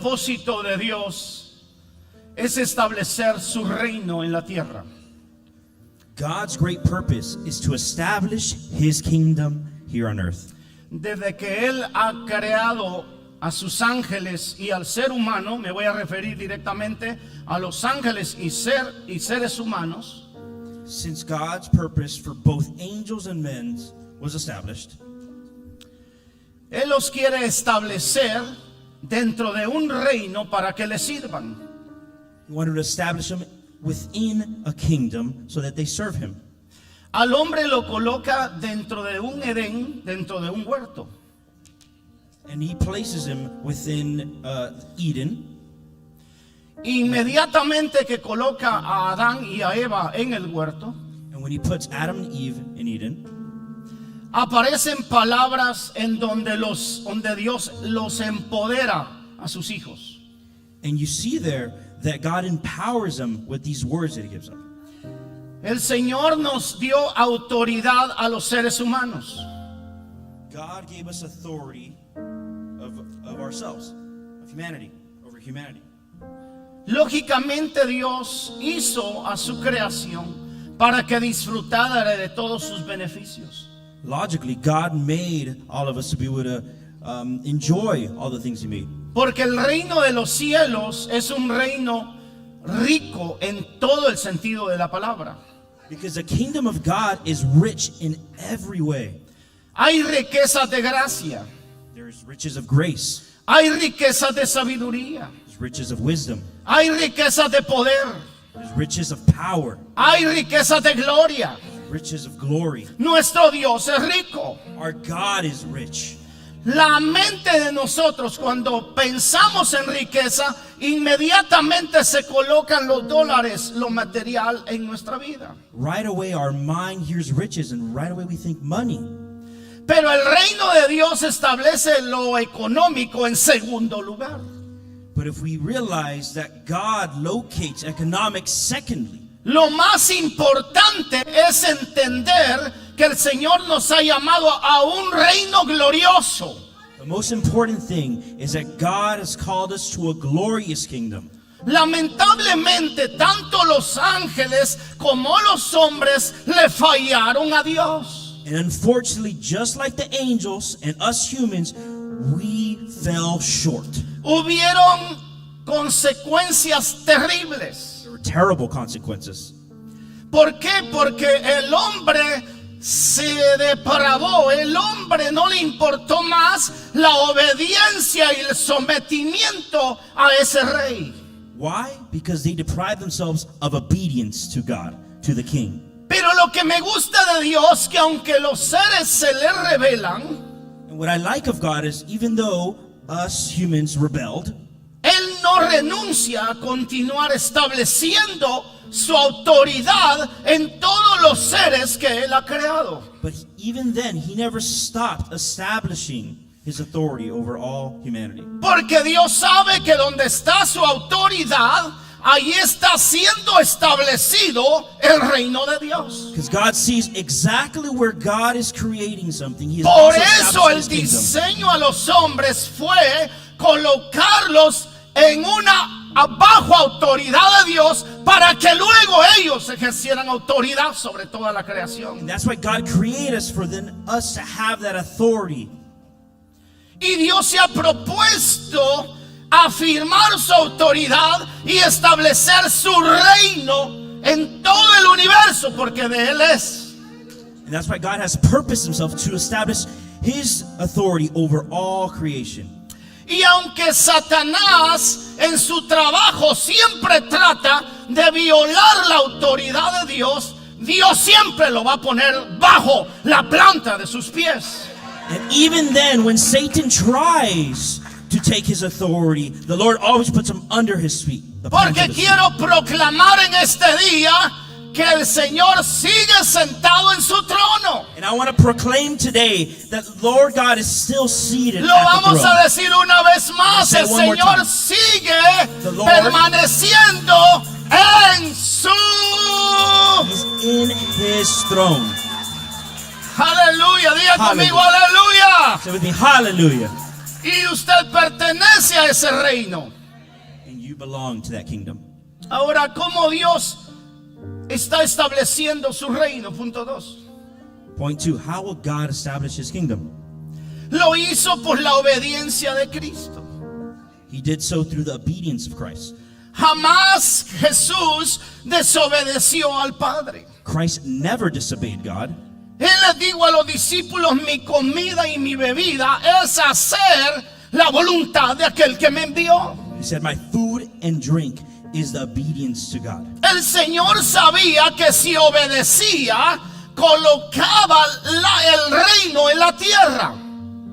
propósito de Dios es establecer su reino en la tierra. God's great purpose is to establish His kingdom here on earth. Desde que Él ha creado a sus ángeles y al ser humano, me voy a referir directamente a los ángeles y seres humanos. Since God's purpose for both angels and men was established, Él los quiere establecer dentro de un reino para que le sirvan. He wanted to establish them within a kingdom so that they serve Him. Al hombre lo coloca dentro de un Edén, dentro de un huerto. And He places him within Eden. Inmediatamente que coloca a Adán y a Eva en el huerto, And when He puts Adam and Eve in Eden, aparecen palabras en donde Dios los empodera a sus hijos. and you see there that God empowers them with these words that He gives them. El Señor nos dio autoridad a los seres humanos. God gave us authority of ourselves, of humanity, over humanity. Lógicamente Dios hizo a su creación para que disfrutara de todos sus beneficios. Logically, God made all of us to be able to enjoy all the things He made. Porque el reino de los cielos es un reino rico en todo el sentido de la palabra. Because the kingdom of God is rich in every way. Hay riquezas de gracia, There's riches of grace, hay riquezas de sabiduría, there's riches of wisdom, hay riquezas de poder, there's riches of power, hay riquezas de gloria. riches of glory. Nuestro Dios es rico. Our God is rich. La mente de nosotros, cuando pensamos en riqueza, inmediatamente se colocan los dólares, lo material en nuestra vida. Right away, our mind hears riches, and right away we think money. Pero el reino de Dios establece lo económico en segundo lugar. But if we realize that God locates economics secondly, Lo más importante es entender que el Señor nos ha llamado a un reino glorioso. the most important thing is that God has called us to a glorious kingdom. Lamentablemente, tanto los ángeles como los hombres le fallaron a Dios. And unfortunately, just like the angels and us humans, we fell short. Hubieron consecuencias terribles. There were terrible consequences. ¿Por qué? Porque el hombre se depravó. El hombre no le importó más la obediencia y el sometimiento a ese rey. Why? Because they deprived themselves of obedience to God, to the king. Pero lo que me gusta de Dios, que aunque los seres se le rebelan, And what I like of God is, even though us humans rebelled, Él no renuncia a continuar estableciendo su autoridad en todos los seres que Él ha creado. but even then, He never stopped establishing His authority over all humanity. Porque Dios sabe que donde está su autoridad, ahí está siendo establecido el reino de Dios. Because God sees exactly where God is creating something. He is Por also eso el establishing His kingdom. diseño a los hombres fue colocarlos en una bajo autoridad de Dios para que luego ellos ejercieran autoridad sobre toda la creación. And that's why God created us, for then us to have that authority. Y Dios se ha propuesto afirmar su autoridad y establecer su reino en todo el universo, porque de Él es. And that's why God has purposed Himself to establish His authority over all creation. Y aunque Satanás en su trabajo siempre trata de violar la autoridad de Dios, Dios siempre lo va a poner bajo la planta de sus pies. And even then, when Satan tries to take His authority, the Lord always puts him under His feet. The plants Porque of His feet. quiero proclamar en este día que el Señor sigue sentado en su trono. And I want to proclaim today that Lord God is still seated Lo at the vamos throne. a decir una vez más, Say el it one more Señor time. sigue The Lord- permaneciendo en su... He's in His throne. Aleluya, diga Aleluya. conmigo aleluya. Say with me, hallelujah. Y usted pertenece a ese reino. belong to that kingdom. Ahora, ¿cómo Dios está estableciendo su reino? Punto 2. Point 2, how will God establish his kingdom? Lo hizo por la obediencia de Cristo. He did so through the obedience of Christ. Jamás Jesús desobedeció al Padre. Christ never disobeyed God. Él les dijo a los discípulos: mi comida y mi bebida es hacer la voluntad de aquel que me envió. He said, my food and drink is the obedience to God. El Señor sabía que si obedecía, colocaba el reino en la tierra.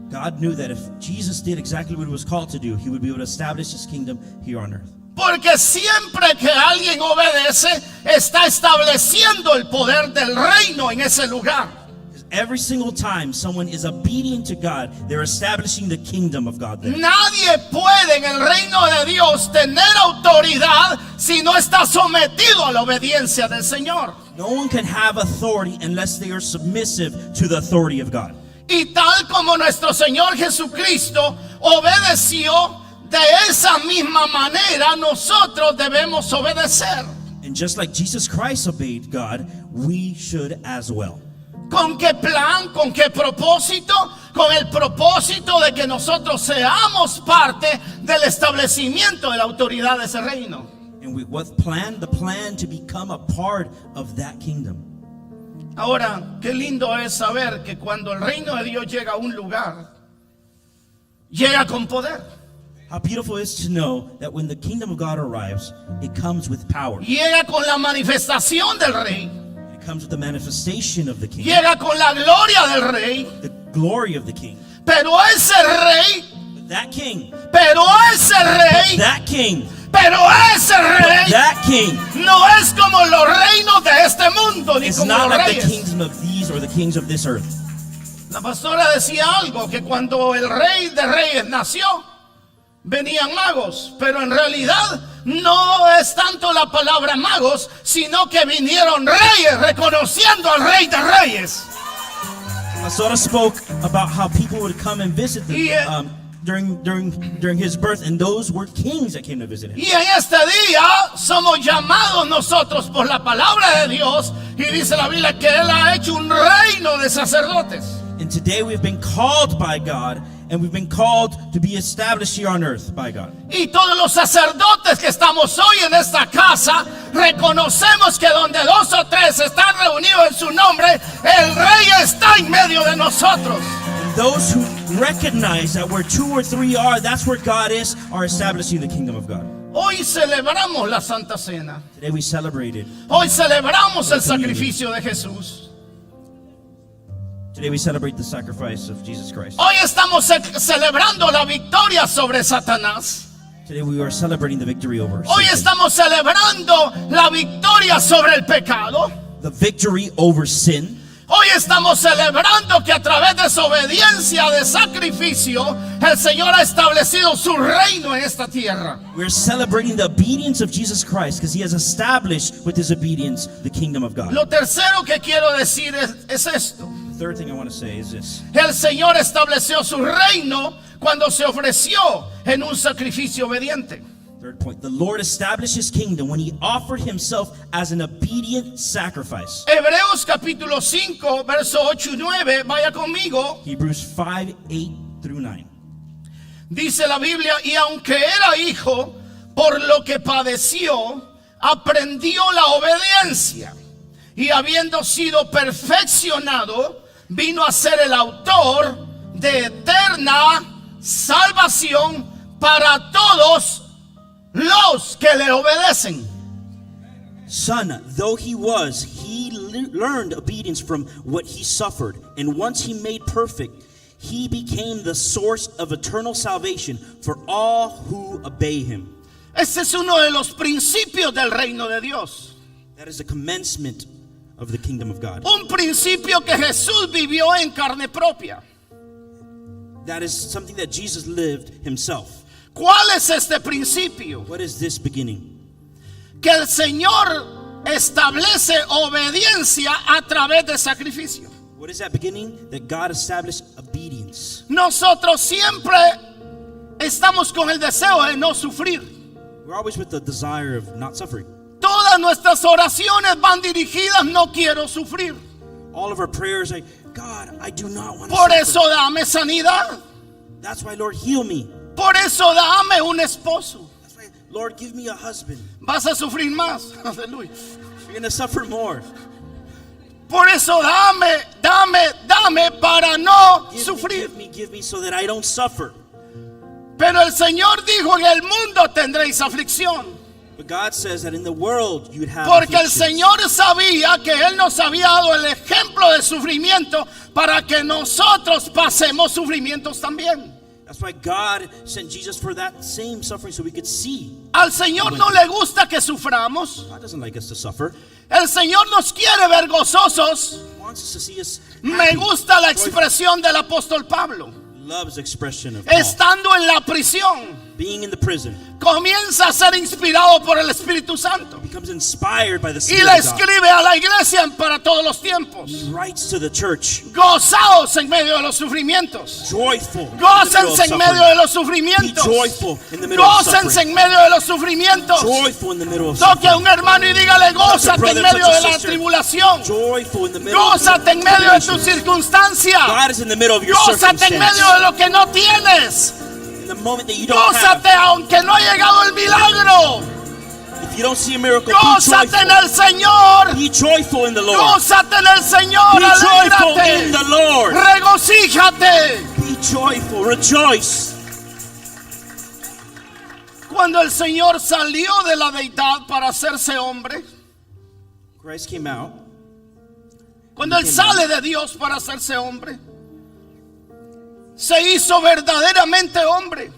God knew that if Jesus did exactly what he was called to do, he would be able to establish his kingdom here on earth. Porque siempre que alguien obedece, está estableciendo el poder del reino en ese lugar. Because every single time someone is obedient to God, they're establishing the kingdom of God there. Nadie puede en el reino de Dios tener autoridad si no está sometido a la obediencia del Señor. No one can have authority unless they are submissive to the authority of God. Y tal como nuestro Señor Jesucristo obedeció, de esa misma manera nosotros debemos obedecer. And just like Jesus Christ obeyed God, we should as well. ¿Con qué plan? ¿Con qué propósito? Con el propósito de que nosotros seamos parte del establecimiento de la autoridad de ese reino. And with what plan? The plan to become a part of that kingdom. Ahora, qué lindo es saber que cuando el reino de Dios llega a un lugar, llega con poder. How beautiful it is to know that when the kingdom of God arrives, it comes with power. Llega con la manifestación del rey. It comes with the manifestation of the king, Llega con la gloria del rey. the glory of the king. Pero ese rey, That king, pero ese rey, that king, pero ese rey that king no es como los reinos de este mundo, ni is como not los like the reyes. kingdom of these or the kings of this earth. La pastora decía algo, que cuando el rey de reyes nació, venían magos, pero en realidad no es tanto la palabra magos, sino que vinieron reyes reconociendo al rey de reyes. Pastora spoke about how people would come and visit Yeah. during his birth, and those were kings that came to visit him. Y en este día somos llamados nosotros por la palabra de Dios, y dice la Biblia que Él ha hecho un reino de sacerdotes. And today we've been called by God, and we've been called to be established here on earth by God. Y todos los sacerdotes que estamos hoy en esta casa, reconocemos que donde 2 o 3 están reunidos en su nombre, el Rey está en medio de nosotros. And those who recognize that where 2 or 3 are, that's where God is, are establishing the kingdom of God. Hoy celebramos la Santa Cena. Today we celebrated. Hoy celebramos el sacrificio de Jesús. Today we celebrate the sacrifice of Jesus Christ. Hoy estamos celebrando la victoria sobre Satanás. Today we are celebrating the victory over Hoy Satan, estamos celebrando la victoria sobre el pecado. the victory over sin. Hoy estamos celebrando que a través de su obediencia de sacrificio, el Señor ha establecido su reino en esta tierra. We're celebrating the obedience of Jesus Christ because he has established with his obedience the kingdom of God. Lo tercero que quiero decir es esto. The third thing I want to say is this. El Señor estableció su reino cuando se ofreció en un sacrificio obediente. Third point. The Lord established his kingdom when he offered himself as an obedient sacrifice. Hebreos capítulo 5, verso 8 y 9, vaya conmigo. Hebrews 5, 8 through 9. Dice la Biblia, y aunque era hijo, por lo que padeció, aprendió la obediencia. Y habiendo sido perfeccionado, vino a ser el autor de eterna salvación para todos los que le obedecen. Son, though he was, he learned obedience from what he suffered. And once he made perfect, he became the source of eternal salvation for all who obey him. Este es uno de los principios del reino de Dios. That is the commencement of the kingdom of God. Un principio que Jesús vivió en carne propia. That is something that Jesus lived himself. ¿Cuál es este principio? What is this beginning? Que el Señor establece obediencia a través de sacrificio. What is that beginning? That God established obedience. Nosotros siempre estamos con el deseo de no sufrir. We're always with the desire of not suffering. Todas nuestras oraciones van dirigidas, no quiero sufrir. All of our prayers are, God, I do not want to Por suffer. eso dame sanidad. That's why, Lord, heal me. Por eso dame un esposo. That's why, Lord, give me a husband. Vas a sufrir más. Aleluya. You're going to suffer more. Por eso dame para no sufrir. Give me so that I don't suffer. Pero el Señor dijo, en el mundo tendréis aflicción. But God says that in the world you'd have Porque el afflictions. Señor sabía que Él nos había dado el ejemplo de sufrimiento para que nosotros pasemos sufrimientos también. That's why God sent Jesus for that same suffering so we could see. Al Señor no le gusta que suframos. God doesn't like us to suffer. El Señor nos quiere ver gozosos. He wants us to see us Me happy. gusta la joyful. expresión del apóstol Pablo. Loves expression of Paul. Estando en la prisión, Being in the prison. comienza a ser inspirado por el Espíritu Santo. Becomes inspired by the Y Spirit le of God. escribe a la iglesia para todos los tiempos. He writes to the church. Gozaos en medio de los sufrimientos. Joyful. in the middle Gócense of en medio de suffering. los Be sufrimientos. joyful in the middle of Gócense suffering. en medio de los sufrimientos. Joyful in the middle of Toque a suffering. un hermano y dígale, gózate en brother, medio touch a de la sister. tribulación. Joyful in the middle of Gózate en medio de tu tribulations. circunstancia. God is in the middle of your Gózate en medio de circumstance. lo que no tienes. In the moment that you don't Gózate have. aunque no ha llegado el milagro. If you don't see a miracle, be Gózate en joyful. el Señor. Be joyful in the Lord. Gózate en el Señor. Be joyful in Alégrate. the Lord. Regocíjate. Be joyful. Rejoice. Cuando el Señor salió de la deidad para hacerse hombre, Christ came out. cuando Él sale de Dios para hacerse hombre, se hizo verdaderamente hombre.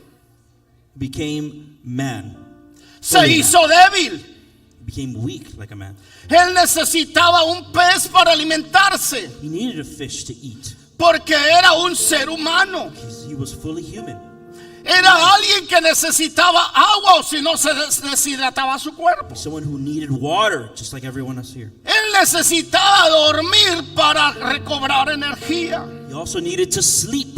Became man. Se Fully hizo débil. Became weak like a man. Él necesitaba un pez para alimentarse, He needed a fish to eat. porque era un ser humano. He was fully human. Era alguien que necesitaba agua, o si no se deshidrataba su cuerpo. Someone who needed water, just like everyone else here. Él necesitaba dormir para recobrar energía. He also needed to sleep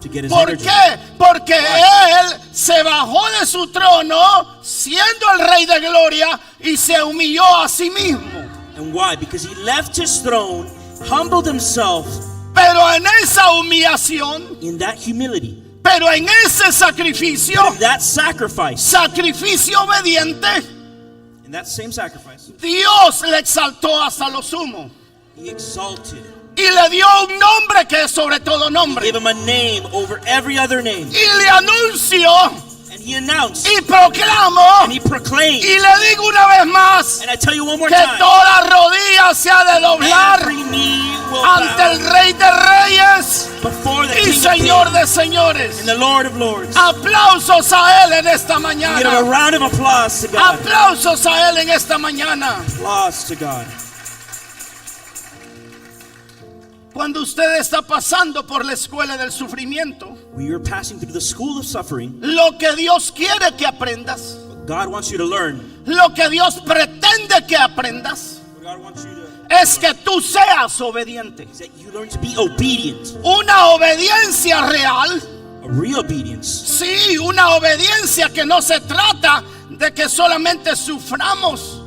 to get his ¿Por energy. qué? Porque Él se bajó de su trono siendo el Rey de Gloria y se humilló a sí mismo. And why? Because he left his throne, humbled himself Pero en esa humillación, in that humility, pero en ese sacrificio, in that sacrifice, sacrificio obediente, in that same sacrifice, Dios le exaltó hasta lo sumo he exalted, y le dio un nombre que es sobre todo nombre. gave him a name over every other name, Y le anunció and he announced, y proclamó and he proclaimed, y le digo una vez más and I tell you one more que time, toda rodilla se ha de doblar every knee will ante bow el Rey de Reyes before the y King of Señor Kings de señores. and the Lord of Lords. Aplausos a Él en esta Give him a mañana. round of applause to God. Aplausos a Él en esta mañana. Applause to God. Cuando usted está pasando por la escuela del sufrimiento, When you're passing through the school of suffering, lo que Dios quiere que aprendas, God wants you to learn. lo que Dios pretende que aprendas, God wants you to es que tú seas obediente. is that you learn to be obedient. Una obediencia real, A real obedience. sí, una obediencia que no se trata de que solamente suframos.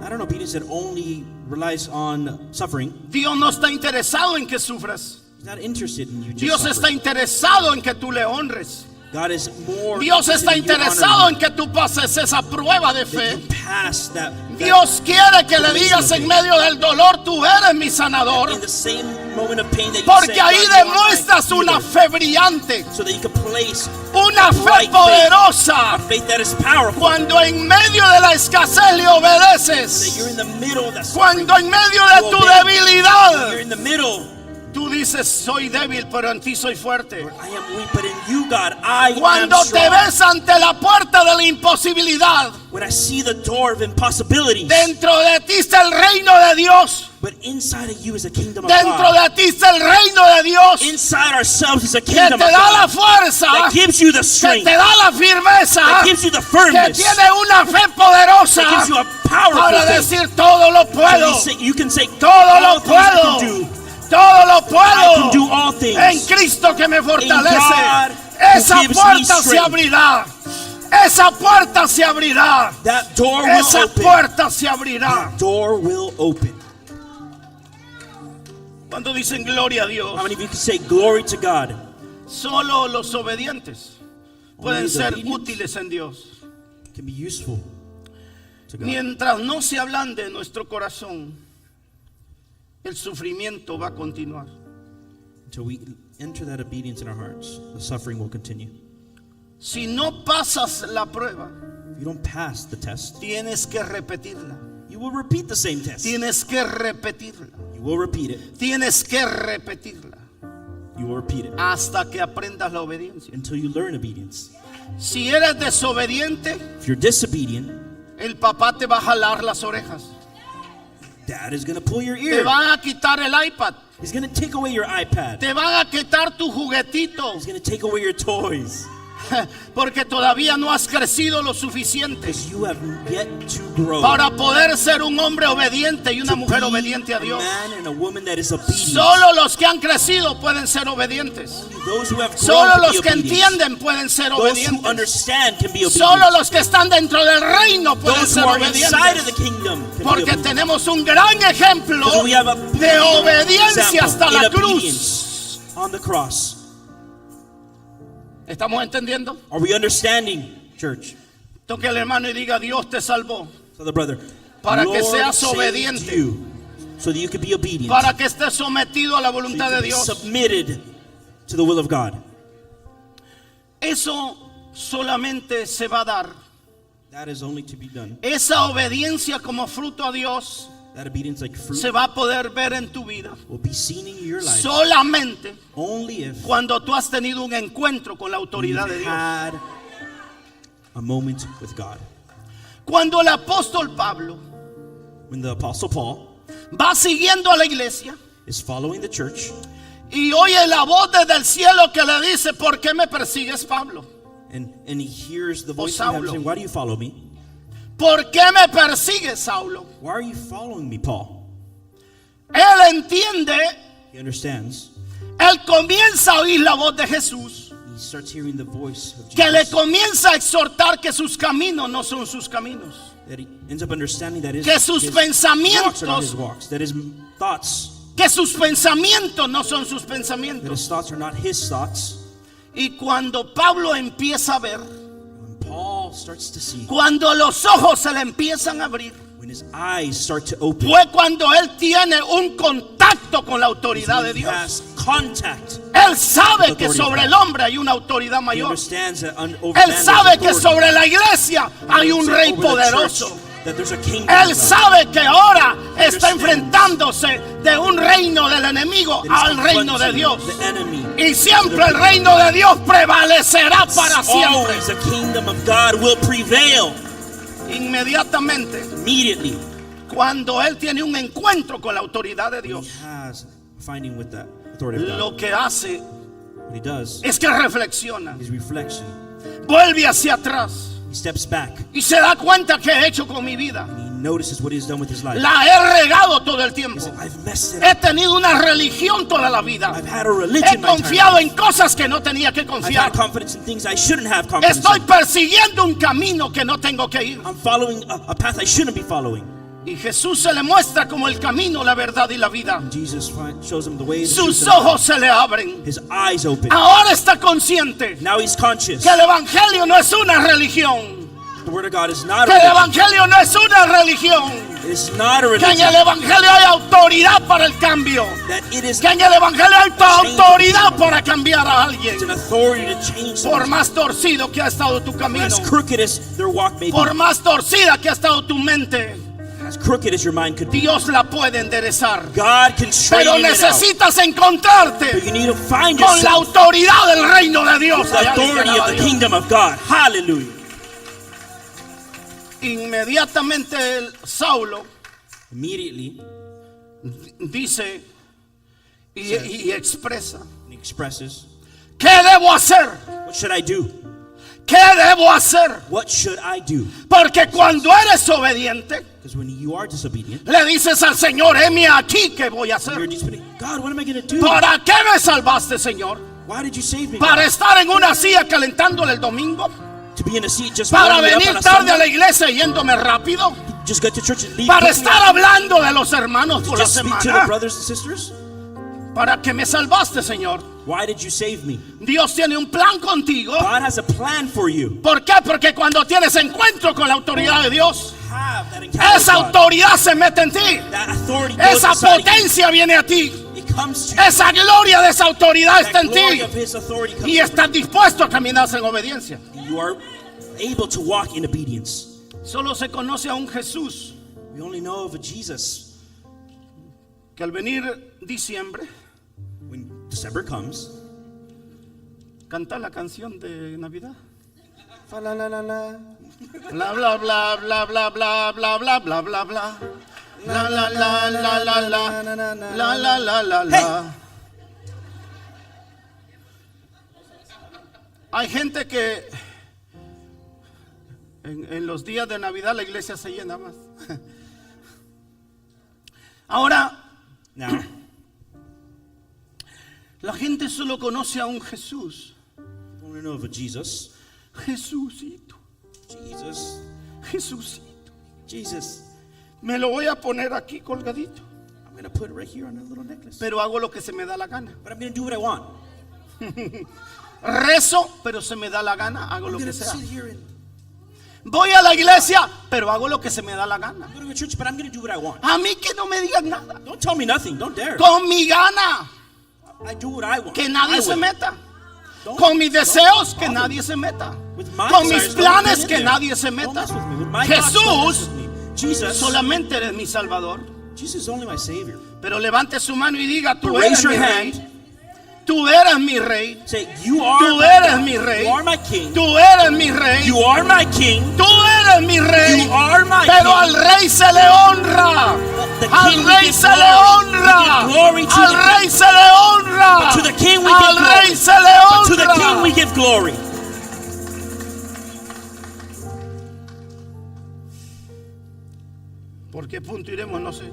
Not an obedience that only relies on suffering. Dios no está interesado en que sufras. He's not interested in you just Dios está suffering. interesado en que tú le honres. God is more Dios interested está in you interesado honoring en que tú pases esa prueba de that fe. you pass that Dios quiere que le digas en medio del dolor, tú eres mi sanador. in the same moment of pain that you Porque say, ahí God, you are my demuestras una healer, fe brillante, so that you can place una fe right poderosa. a faith that is powerful. Cuando en medio de la escasez le That obedeces, you're in the middle of that suffering. cuando en medio de tu You're debilidad, in the middle. tú dices, soy débil, pero en ti soy fuerte. I am weak, but in you, God, I Cuando am te strong. ves ante la puerta de la imposibilidad, When I see the door of impossibilities, dentro de ti está el reino de Dios. but inside of you is a kingdom of Dentro God. de ti está el reino de Dios, Inside ourselves is a que kingdom te of da la God fuerza, that gives you the que strength, te da la firmeza, that gives you the que firmness, tiene una fe poderosa that gives you a powerful para faith. decir todo lo puedo, You can say, todo all lo things I puedo, can do. todo lo I can do puedo all things en Cristo que me in God fortalece. who Esa gives me puerta se strength. abrirá. esa puerta se abrirá. That door will Esa open. puerta se abrirá. That door will open. Cuando dicen gloria a Dios, How many of you can say glory to God? solo los obedientes pueden Only the ser obedient útiles en Dios. can be useful to God. Mientras no se ablande en nuestro corazón, el sufrimiento va a continuar. Until we enter that obedience in our hearts, the suffering will continue. Si no pasas la prueba, If you don't pass the test, tienes que repetirla. you will repeat the same test. Tienes que repetirla. You will repeat it. Tienes que repetirla You will repeat it hasta que aprendas la obediencia. until you learn obedience. Si eres desobediente, If you're disobedient, el papá te va a jalar las orejas. Dad is going to pull your Te ear. van a quitar el iPad. He's going to take away your iPad. Te van a quitar tu juguetito. He's going to take away your toys. Porque todavía no has crecido lo suficiente Because you have yet to grow. para poder ser un hombre obediente y una to mujer be obediente a Dios. a man and a woman that is obedient. Solo los que han crecido pueden ser obedientes. Those who have grown Solo to be los que obedient. entienden pueden ser Those who obedientes. understand can be obedient. Solo los que están dentro del reino pueden Those ser who are inside of the obedientes. kingdom can be Porque obedient. tenemos un gran ejemplo Because we have a de obediencia hasta example la in cruz. obedience on the cross. ¿Estamos entendiendo? Are we understanding, church? Toque al hermano y diga: Dios te salvó So the brother, para que Lord seas saved obediente, you so that you could be obedient, para que estés sometido a la so you voluntad could de be Dios. submitted to the will of God. Eso solamente se va a dar. That is only to be done. Esa obediencia como fruto a Dios That obedience, like fruit, se va a poder ver en tu vida will be seen in your life solamente only if cuando tú has tenido un encuentro con la autoridad de you've Dios. had a moment with God. Cuando el apóstol Pablo When the Apostle Paul va siguiendo a la iglesia is following the church y oye la voz desde el cielo que le dice: ¿por qué me persigues, Pablo? and he hears the voice from Saulo. heaven saying, why do you follow me? ¿Por qué me persigues, Saulo? Why are you following me, Paul? Él entiende, He understands. él comienza a oír la voz de Jesús, He starts hearing the voice of que le Jesus. comienza a exhortar que sus caminos no son sus caminos, That he ends up understanding that que sus his walks are not his pensamientos, walks. That his thoughts, que sus pensamientos no son sus that pensamientos. his thoughts are not his thoughts. Y cuando Pablo empieza a ver, When Paul starts to see, cuando los ojos se le empiezan a abrir, when his eyes start to open, fue cuando él tiene un contacto con la autoridad de he Dios. has contact. Él sabe que sobre el hombre hay una autoridad He mayor. understands that over Él man sabe there's que authority. sobre la iglesia hay un rey Over the poderoso. church, that there's a kingdom Él of God. sabe que ahora está understands enfrentándose de un reino del enemigo That he's al reino de confronting Dios. the enemy. Y siempre el reino de Dios prevalecerá para siempre. Always the kingdom of God will prevail. Inmediatamente, Immediately, cuando él tiene un encuentro con la autoridad de he Dios, has a finding with that authority of God. lo que hace What he does es que reflexiona, is reflection. vuelve hacia atrás He steps back y se da cuenta que he hecho con mi vida. and he notices what he has done with his life. La he regado todo el He tiempo. said, I've messed it He up. tenido una religión toda la vida. I've had a religion He my entire confiado life. en cosas que no tenía que I've confiar. had confidence in things I shouldn't have confidence Estoy in. persiguiendo un camino que no tengo que ir. I'm following a path I shouldn't be following. Y Jesús se le muestra como el camino, la verdad y la vida. And Jesus shows him the way, the truth, Sus and the life. ojos se le abren. His eyes open. Ahora está consciente Now he's conscious. que el evangelio no es una religión. The word of God is not a Que el religion. evangelio no es una religión. It's not a Que en religion. el evangelio hay autoridad para el cambio. That it is Que en el evangelio hay autoridad para cambiar a alguien. an authority to change Por things. más torcido que ha estado tu camino, As crooked as their walk may be, por más torcida que ha estado tu mente, as crooked as your mind could be, Dios la puede enderezar. God can Pero straighten it out. necesitas But encontrarte you need to find con la yourself autoridad del reino de Dios. with the Allá dice authority alaba of a the Dios. kingdom of God. Hallelujah. Inmediatamente el Saulo Immediately, dice y expresa: he expresses, ¿qué debo hacer? what should I do? ¿Qué debo hacer? What should I do? Porque cuando eres obediente, Because when you are disobedient, le dices al Señor: heme aquí, ¿qué voy a you're hacer? disobedient. God, what am I going to do? ¿Para qué me salvaste, Señor? Why did you save me? ¿Para God? estar en una silla calentándole el domingo? To be in a seat just para warming up venir on a tarde a Sunday, la iglesia yéndome rápido, just get to church and leave para quickly, estar hablando de los hermanos por la just speak to the semana. brothers and sisters. ¿Para qué me salvaste, Señor? Why did you save me? Dios tiene un plan contigo. God has a plan for you. ¿Por qué? Porque cuando tienes encuentro con la autoridad de Dios, Have that encounter with esa God. autoridad se mete en ti. That authority goes Esa inside of you. potencia viene a ti. It comes to you. Esa gloria de esa autoridad está That en glory ti. of His authority comes Y to estás dispuesto a caminar en obediencia. you. You are able to walk in obedience. Solo se conoce a un Jesús We only know of a Jesus que al venir diciembre when December comes. canta la canción de Navidad. Fa la la la la. Bla bla bla bla bla bla bla bla bla bla bla. La la la la la la la la la la la. Hay gente que en los días de Navidad la iglesia se llena más. Ahora, Now, la gente solo conoce a un Jesús. we only know of a Jesus. Jesucito, Jesus. Jesucito. Jesus. Me lo voy a poner aquí colgadito. I'm going to put it right here on a little necklace. Pero hago lo que se me da la gana. But I'm going to do what I want. Rezo, pero se me da la gana, hago I'm lo going que to sea. sit here and Voy a la iglesia, pero hago lo que se me da la gana. go to a church, but I'm going to do what I want. A mí que no me digan nada. Don't tell me nothing. Don't dare. Con mi gana, I do what I want. que nadie I se will. meta. Don't- Con mis deseos, don't que bother nadie se meta. With my Con mis desires, don't planes, get in que there. nadie se Don't meta. mess with me. With my thoughts, don't mess Jesús, with me. Jesus, solamente eres mi Salvador. Jesus is only my Savior. Pero levante su mano y diga, tú But eres raise mi your rey. hand. Tú eres mi rey. Say, you are Tú my eres God. mi rey. You are my King. Tú eres mi rey. You are my King. Tú eres mi rey. You are my Pero King. al rey se le honra. The Al King we rey give se le glory. honra. We give glory to Al the rey se le honra. But to the King we Al give rey glory. se le But to the King honra. we give glory. ¿Por qué punto iremos? No sé.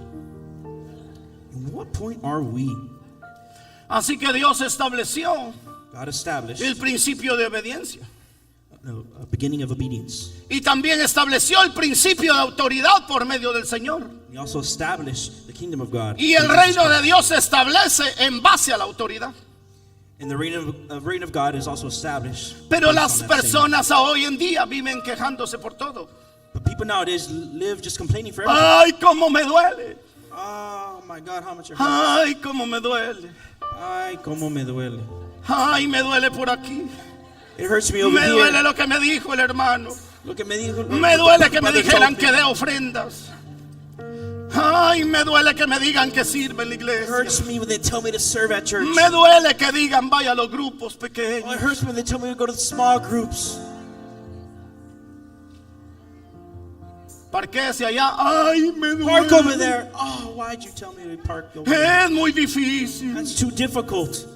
In what point are we? Así que Dios estableció God established el principio de obediencia. a beginning of obedience. Y también estableció el principio de autoridad por medio del Señor. He also established the kingdom of God. Y el reino de Dios se establece en base a la autoridad. And the reign of God is also established. Pero based las on that same. personas a hoy en día viven quejándose por todo. But people nowadays live just complaining for everything. Ay, cómo me duele. Oh my God, how much it hurts. Ay, cómo me duele. Ay, cómo me duele. Ay, me duele por aquí. It hurts me over Me here. duele lo que me dijo el hermano. Lo que me dijo. Me duele que me Brother dijeran told que me. dé ofrendas. Ay, me duele que me digan que sirve en la It iglesia. hurts me when they tell me to serve at church. Me duele que digan vaya a los grupos Oh, it pequeños. hurts me when they tell me to go to the small groups. Parquéese allá. Ay, me Park over duele. there. Oh, why'd you tell me to park over there? Es muy difícil. That's too difficult.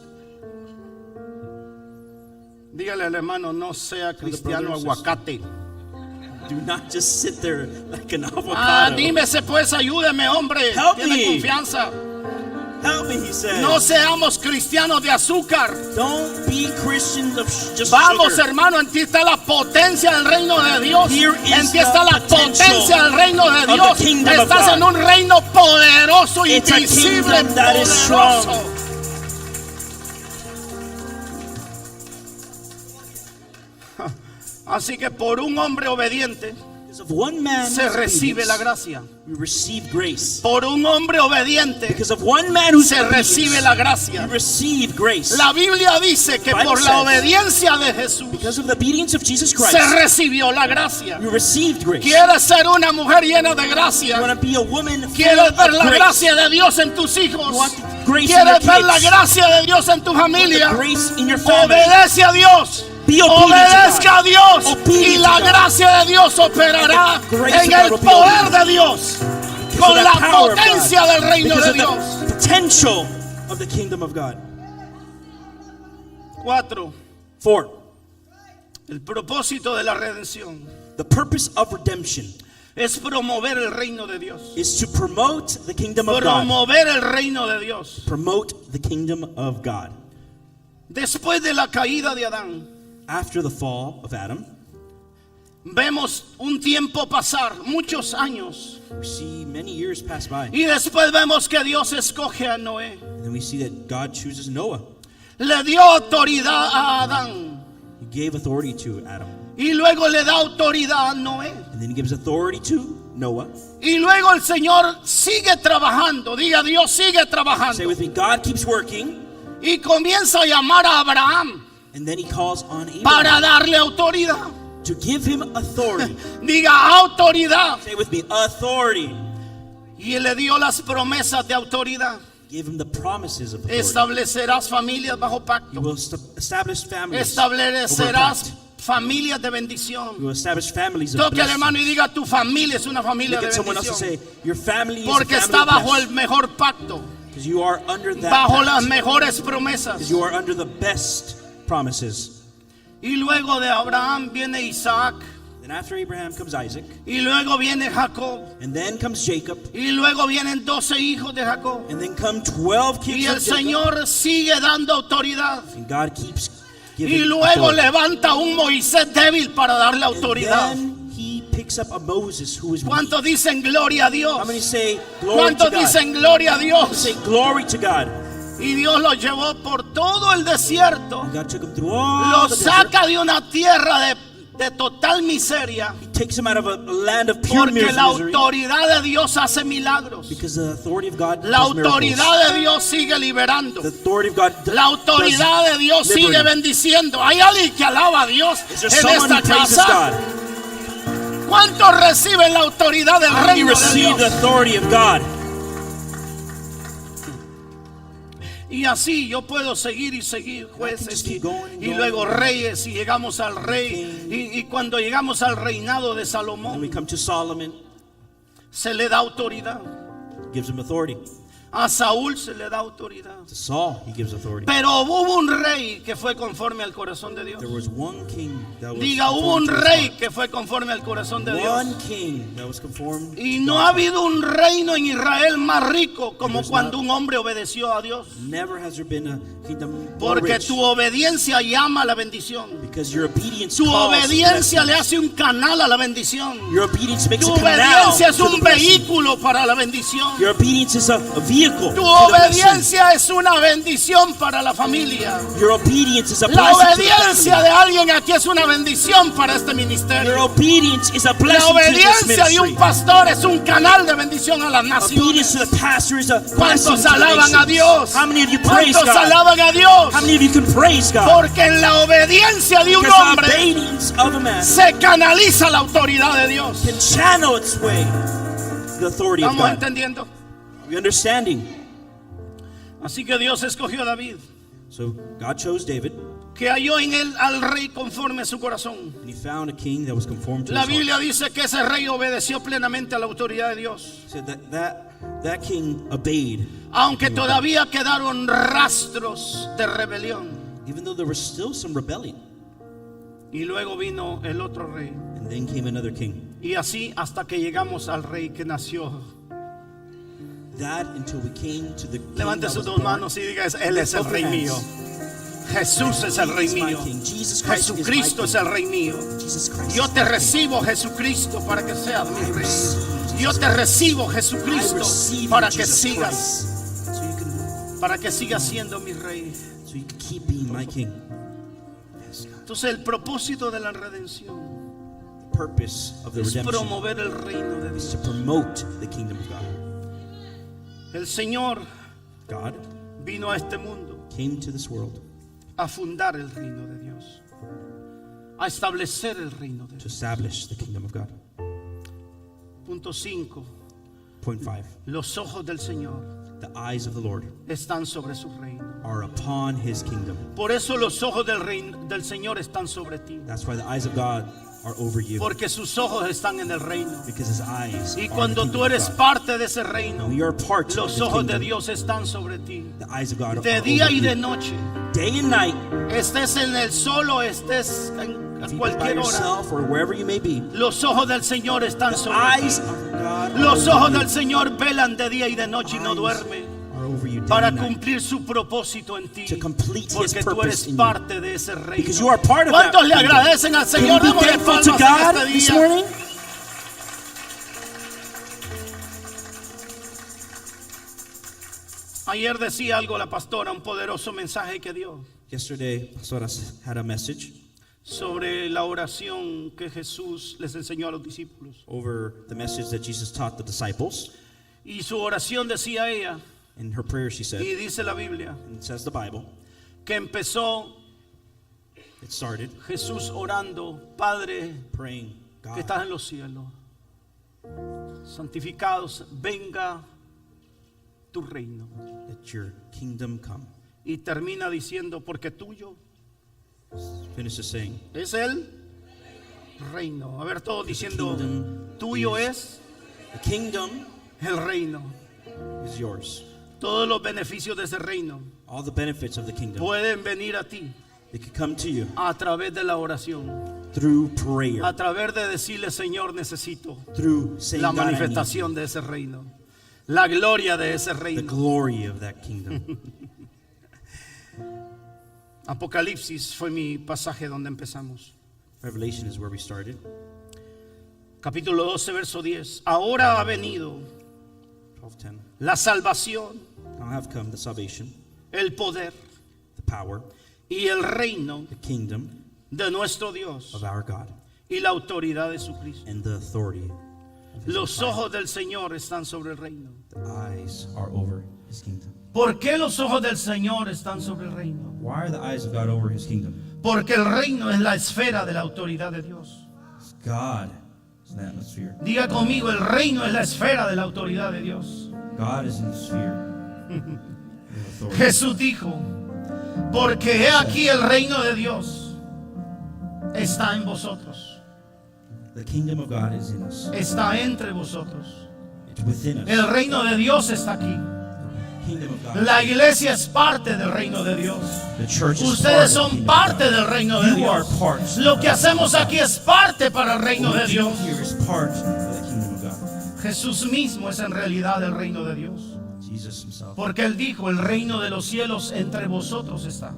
Dígale al hermano, no sea cristiano brothers and aguacate. Do not just sit there like an avocado. Ah, dímese pues, ayúdeme, hombre. Help Tiene me. confianza. Help me, he says. No seamos cristianos de azúcar. Don't be Christians of just Vamos, sugar. hermano, en ti está la potencia del reino de Dios. Here is En ti está the la potencia del reino de of the Dios. kingdom of Estás God. en un reino poderoso, It's a invisible, kingdom that is poderoso. strong. Así que por un hombre obediente Because of one man se recibe la gracia. we receive grace. Por un hombre obediente Because of one man who se recibe la we gracia. receive grace. La Biblia dice que Bible por la says, obediencia de Jesús Because of the obedience of Jesus Christ, se recibió la gracia. we received grace. ¿Quieres ser una mujer llena de You gracia? want to be a woman full ¿Quieres ver of la grace? gracia de Dios en tus hijos? You want grace in ¿Quieres your ver la kids? gracia de Dios en tu familia? Grace in your family. Obedece a Dios. Be obedient Obedezca to a Dios. Obedient Y la to God. gracia de Dios operará The grace en of el God will be poder obedient. de Dios. Because Con of the la power of potencia God. del reino Because de of Dios. the potential of the kingdom of God. 4. 4. El propósito de la redención The purpose of redemption es promover el reino de Dios. is to promote the kingdom of God. Promover el reino de Dios. Promote the kingdom of God. Después de la caída de Adán, After the fall of Adam, Vemos un tiempo pasar, muchos años. We see many years pass by. Y después vemos que Dios escoge a Noé. And then we see that God chooses Noah. Le dio autoridad a Adán. He gave authority to Adam. Y luego le da autoridad a Noé. And then he gives authority to Noah. Y luego el Señor sigue trabajando. Diga, Dios sigue Say trabajando. with me, God keeps working. Y comienza a llamar a Abraham And then he calls on para Abraham darle autoridad. to give him authority. Diga, autoridad. Say with me, authority. Y él le dio las promesas de autoridad. Give him the promises of authority. Establecerás familias bajo You pacto. will establish families. Establecerás over pact. familias de You bendición. will establish families of Toque al blessing. hermano y diga, tu familia es una familia Look de at someone else and bendición. say, your family is Porque a está family of bajo el blessing. mejor pacto. Because you are under that Bajo las pact. mejores promesas. Because you are under the best promises. Y luego de Abraham viene Isaac. Then after Abraham comes Isaac. Y luego viene Jacob. And then comes Jacob. Y luego vienen 12 hijos de Jacob. And then come 12 Y kids el of Jacob. Señor sigue dando autoridad. And God keeps Y giving luego authority. levanta un Moisés débil para darle And autoridad. then he picks up a Moses who is weak. ¿Cuántos dicen gloria a Dios? How many say glory to ¿Cuántos God? dicen gloria a Dios? Say glory to God. Y Dios los llevó por todo el desierto. And God took him through all Los the desert. saca de una tierra de total miseria. He takes him out of a land of pure Porque la misery. autoridad de Dios hace milagros. Because the authority of God La does miracles. autoridad de Dios sigue liberando. The authority of God La autoridad de Dios sigue liberating. bendiciendo. ¿Hay alguien que alaba a Dios Is there en someone esta who praises casa? God? ¿Cuántos reciben la autoridad del How many reino de receive the Dios? authority of God? Y así yo puedo seguir y seguir jueces just y, keep going and y going. luego reyes y llegamos al rey y cuando llegamos al reinado de And Salomón we come to Solomon, se le da autoridad. gives him authority. A Saúl se le da autoridad. To Saul, he gives authority. Pero hubo un rey que fue conforme al corazón de Dios. There was one king that was Diga, hubo un conformed to his rey heart. que fue conforme al corazón de Dios. One king that was conformed. Y to no God's ha heart. habido un reino en Israel más rico como There's cuando not- un hombre obedeció a Dios. Never has there been a kingdom more Porque rich. tu obediencia llama a la bendición. Because your obedience Tu calls obediencia le blessings. hace un canal a la bendición. Your obedience makes Tu a canal obediencia es to the un blessing. vehículo para la bendición. Your obedience is a vehicle. Tu to the blessing. obediencia es una bendición para la familia. Your obedience is a La blessing to the obediencia family. de alguien aquí es una bendición para este Your ministerio. obedience is a La blessing to this obediencia de un ministry. pastor es un canal de bendición a las Obedience to naciones. the pastor is a blessing ¿Cuántos to the alaban a nations. Dios? How many of you praise ¿Cuántos God? alaban a Dios? How many of you can praise God? Porque en la obediencia de un Because the hombre obedience of a man se canaliza la autoridad de Dios. can channel its way the authority of ¿Estamos God. entendiendo? Are we understanding? Así que Dios escogió a David, So God chose David, que halló en él al rey conforme a su corazón. and he found a king that was conformed to La his heart. Biblia dice que ese rey obedeció plenamente a la autoridad de Dios. He said that king obeyed, Aunque todavía quedaron rastros de rebelión. even though there was still some rebellion. Y luego vino el otro rey. And then came another king. Y así hasta que llegamos al rey que nació. That until we came to the king Levante that sus was dos born. manos y diga, Él es el Lift up rey your mío. hands. Jesús es el rey He is my mío. king. Jesus Christ Jesucristo is es my el rey mío. king. Jesus Christ Yo is te my king. recibo, Jesucristo, para que seas mi I rey. receive Yo Jesus te recibo, I Jesucristo, receive para you, que Jesus sigas, Christ, para que sigas siendo mi rey. so you can keep being my king. Entonces el propósito de la redención The purpose of the es redemption promover el reino de is to Dios. promote the kingdom of God. El Señor God vino a este mundo came to this world a fundar el reino de Dios, a establecer el reino de to Dios. establish the kingdom of God. Punto 5. Point 5. Los ojos del Señor The eyes of the Lord están sobre su reino. are upon his kingdom. Por eso los ojos del Señor están sobre ti. That's why the eyes of God are over you. Porque sus ojos están en el reino. Because his eyes Y are in the cuando kingdom tú eres of God. parte de ese reino, We are part of los his ojos de kingdom. Dios están sobre ti. The eyes of God De are día over y de you. noche. Day and night, Estés en el sol o estés a if you be by cualquier hora. yourself or wherever you may be, Los ojos del Señor están the sobre eyes ti. of God Los are ojos over del you. Señor velan de día y de noche y no Eyes duermen. are are over you day para and night. cumplir su propósito en ti, To complete His porque tú purpose eres in you. parte de ese reino. Because you are part of that ¿Cuántos le kingdom? agradecen al Can Señor? you be Démosle thankful to palmas God en este this día. morning? Ayer decía algo la pastora, un poderoso mensaje que dio Yesterday, Pastora had a message sobre la oración que Jesús les enseñó a los discípulos. over the message that Jesus taught the disciples. Y su oración, decía ella, In her prayer, she said, y dice la Biblia, and it says the Bible, que empezó it started Jesús orando: Padre praying, que God, estás en los cielos, santificados, venga tu reino. let your kingdom come. Y termina diciendo: porque tuyo Finishes saying, es el reino. A ver, todos diciendo: kingdom tuyo es the kingdom el reino. is yours. Todos los beneficios de ese reino All the benefits of the kingdom, pueden venir a ti they could come to you a través de la oración, through prayer, a través de decirle: Señor, necesito through saying, la God, I need manifestación de ese reino, la gloria de ese the reino. glory of that kingdom. Apocalipsis fue mi pasaje donde empezamos. Revelation is where we started. Capítulo 12, verso 10. Ahora ha venido 12:10. la salvación, Now have come the salvation, el poder the power, y el reino the kingdom de nuestro Dios of our God, y la autoridad de su Cristo. and the authority of His Los Messiah. ojos del Señor están sobre el reino. The eyes are over His kingdom. ¿Por qué los ojos del Señor están sobre el reino? Why are the eyes of God over His kingdom? Porque el reino es la esfera de la autoridad de Dios. God is in the atmosphere. Diga conmigo: el reino es la esfera de la autoridad de Dios. God is in the sphere of authority. Jesús dijo: porque he aquí el reino de Dios está en vosotros, The kingdom of God is in us. está entre vosotros. It's within us. El reino de Dios está aquí. The kingdom of God. La iglesia es parte del reino de Dios. The church is Ustedes part of the son kingdom of parte God. del reino de You are Dios. part. Lo que hacemos aquí es parte para el reino What de we do Dios. here is part of the kingdom of God. Jesús mismo es en realidad el reino de Dios. Jesus Himself. Porque Él dijo: el reino de los cielos entre vosotros está.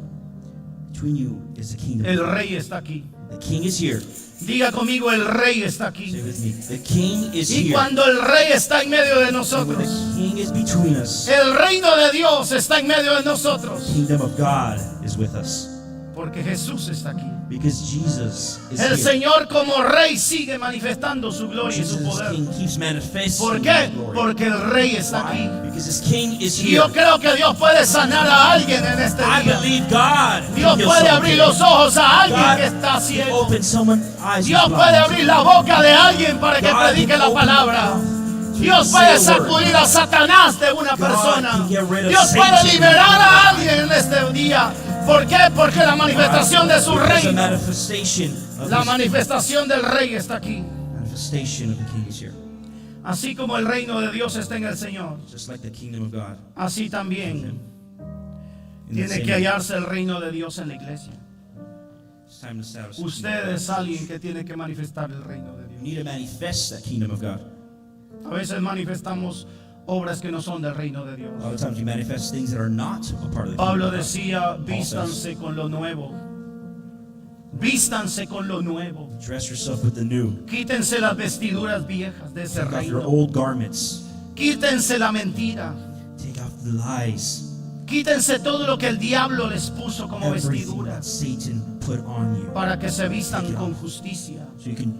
Between you is the kingdom. El rey está aquí. The king is here. Diga conmigo: el rey está Say aquí. with me. The king is Y here. cuando el rey está en medio de And when nosotros, the king is between us, el reino de Dios está en medio de nosotros. the kingdom of God is with us. Porque Jesús está aquí. Because Jesus is El here. Señor como rey sigue manifestando su gloria y su Jesus as poder. king keeps manifesting ¿Por qué? His glory. Porque el rey está Why? aquí. Because His king is Y here. yo creo que Dios puede sanar a alguien en este I día. believe God. Dios can heal puede someone abrir today. los ojos a alguien God que está can ciego. open someone's eyes. Dios who's puede blind. abrir la boca de alguien para que God predique can la open palabra. the Dios say puede a word. sacudir a Satanás de una God persona. can get rid of Dios puede Satan. liberar a alguien en este día. ¿Por qué? Porque la manifestación de su Because the reino, manifestation of la His manifestación del rey está aquí. manifestation of the king is here. Así como el reino de Dios está en el Señor, Just like the kingdom of God. así también In the tiene same que way, hallarse el reino de Dios en la iglesia. it's time to establish the Usted kingdom of es God. alguien que tiene que manifestar el reino de You Dios. need to manifest that kingdom of God. A veces manifestamos obras que no son del reino de Dios. A lot of times you manifest things that are not a part of the Pablo kingdom of God. decía: vístanse con lo nuevo. Vístanse con lo nuevo. Dress yourself with the new. Quítense las vestiduras viejas de ese Take off your reino. old garments. Quítense la mentira. Take off the lies. Quítense todo lo que el diablo les puso como Everything that vestiduras, Satan put on you. para que se vistan con justicia, So you can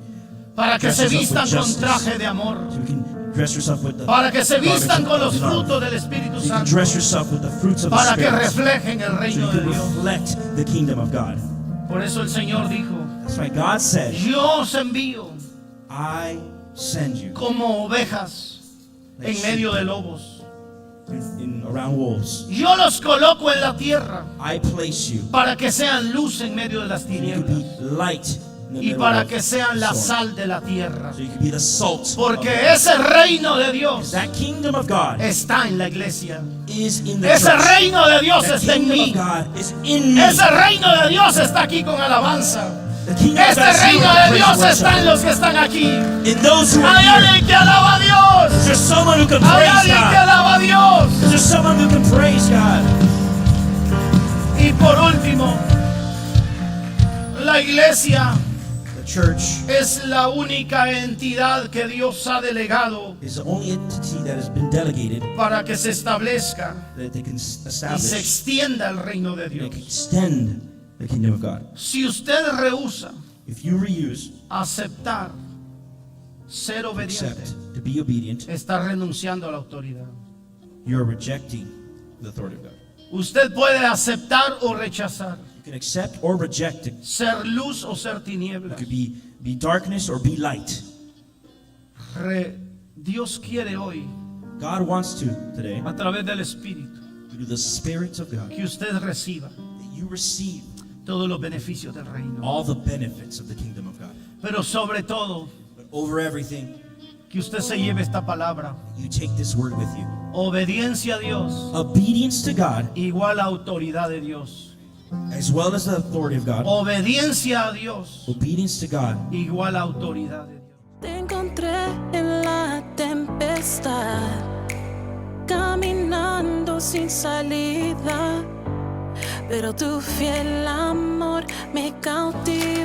para que dress se yourself vistan with con justice. traje de amor, So you can dress yourself with the para que se garments vistan con los of love. frutos del Espíritu So you can Santo, dress yourself with the fruits of the para que Spirit. reflejen el So reino you de can Dios. reflect the kingdom of God. Por eso el Señor dijo: That's why God said, yo os envío I send you como ovejas en medio de lobos. around wolves. Yo los coloco en la tierra I place you. para que sean luz en medio de las So you can be tinieblas light in the y middle para of que sean la the storm. sal de la tierra. So you can be the salt. of Porque the ese reino de Dios That kingdom of God está en la iglesia. is in the Ese church. reino de Dios That está en kingdom mí. of God is in me. Ese reino de Dios está aquí con alabanza. The kingdom of Este God is here reino with de the Dios praise está en worship. los que están aquí. In those who are Hay here, alguien que alaba a Dios. is there someone who can Hay praise alguien que God? alaba a Dios. Is there someone who can praise God? Y por último, la iglesia The church es la única entidad que Dios ha delegado is the only entity that has been delegated para que se establezca that they can y se establish, extienda el reino de they Dios. can extend the kingdom of God. Si usted rehúsa If you refuse aceptar, ser to obediente, accept, to be obedient, está renunciando a la autoridad. you're rejecting the authority of God. Usted puede aceptar o rechazar, You can accept or reject it. ser luz o ser It tinieblas. could be darkness or be light. Dios quiere hoy, God wants to today, a través del Espíritu, through the Spirit of God, que usted reciba that you receive todos los beneficios del reino. all the benefits of the kingdom of God. Pero sobre todo, But over everything, que usted se lleve esta palabra. you take this word with you. Obediencia a Dios Obedience to God, igual a autoridad de Dios. as well as the authority of God. Obediencia a Dios Obedience to God igual a autoridad de Dios. Te encontré en la tempestad, caminando sin salida, pero tu fiel amor me cautiva.